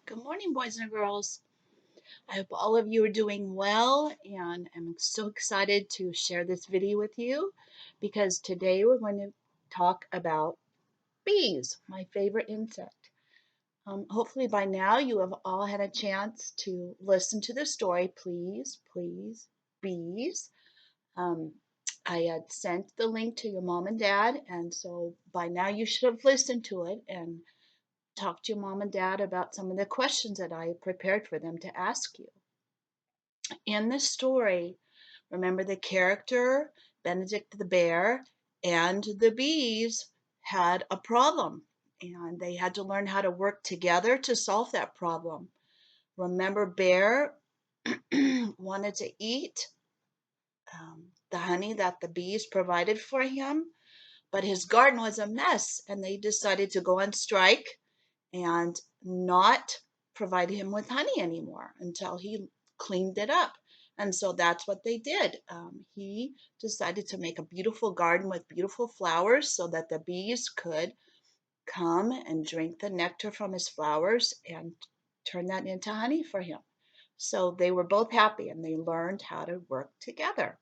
Good morning, boys and girls. I hope all of you are doing well, and I'm so excited to share this video with you because today we're going to talk about bees, my favorite insect. Hopefully by now you have all had a chance to listen to the story, Please, Please, Bees. Um, I had sent the link to your mom and dad, and so by now you should have listened to it and talk to your mom and dad about some of the questions that I prepared for them to ask you. In the story, remember the character, Benedict the bear, and the bees had a problem, and they had to learn how to work together to solve that problem. Remember, Bear wanted to eat the honey that the bees provided for him, but his garden was a mess, and they decided to go on strike and not provide him with honey anymore until he cleaned it up. And so that's what they did. He decided to make a beautiful garden with beautiful flowers so that the bees could come and drink the nectar from his flowers and turn that into honey for him. So they were both happy and they learned how to work together.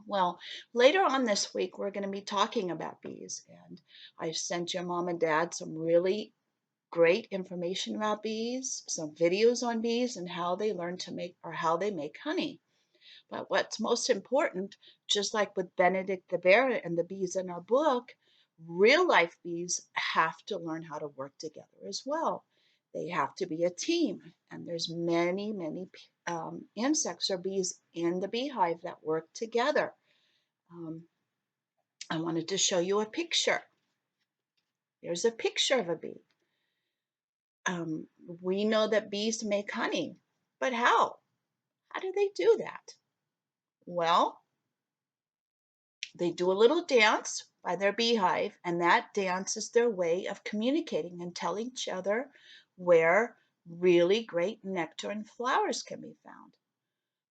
Well, later on this week, we're going to be talking about bees. And I sent your mom and dad some really great information about bees, some videos on bees and how they learn to make or how they make honey. But what's most important, just like with Benedict the bear and the bees in our book, real life bees have to learn how to work together as well. They have to be a team, and there's many insects or bees in the beehive that work together. Um, I wanted to show you a picture. There's a picture of a bee. We know that bees make honey, but how? How do they do that? Well, they do a little dance by their beehive, and that dance is their way of communicating and telling each other where really great nectar and flowers can be found.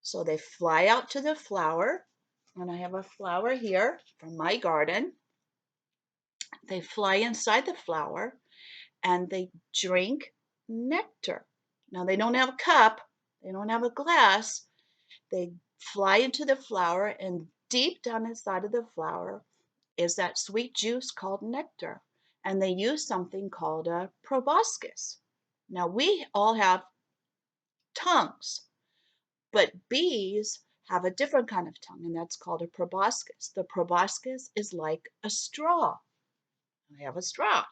So they fly out to the flower, and I have a flower here from my garden. They fly inside the flower and they drink nectar. Now, they don't have a cup, they don't have a glass. They fly into the flower, and deep down inside of the flower is that sweet juice called nectar. And they use something called a proboscis. Now, we all have tongues, but bees have a different kind of tongue, and that's called a proboscis. The proboscis is like a straw. They have a straw.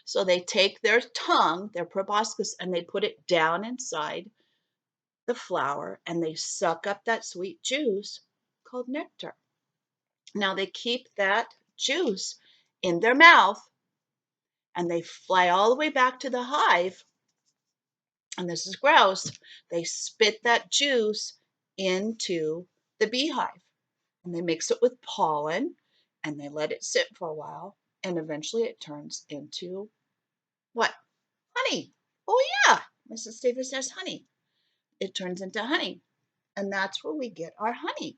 So they take their tongue, their proboscis, and they put it down inside the flower and they suck up that sweet juice called nectar. Now they keep that juice in their mouth and they fly all the way back to the hive. And this is gross. They spit that juice into the beehive and they mix it with pollen and they let it sit for a while. And eventually it turns into what? Honey. Oh, yeah. Mrs. Davis says honey. It turns into honey. And that's where we get our honey,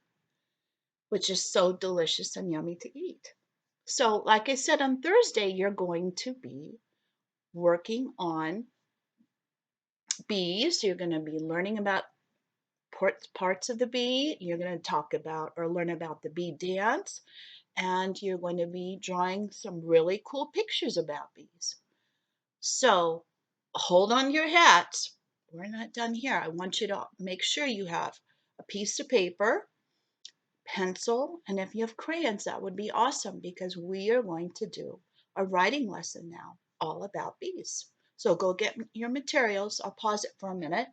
which is so delicious and yummy to eat. So, like I said, on Thursday, you're going to be working on bees. You're going to be learning about parts of the bee. You're going to talk about or learn about the bee dance. And you're going to be drawing some really cool pictures about bees. So, hold on your hats. We're not done here. I want you to make sure you have a piece of paper, pencil, and if you have crayons, that would be awesome because we are going to do a writing lesson now all about bees. So go get your materials. I'll pause it for a minute.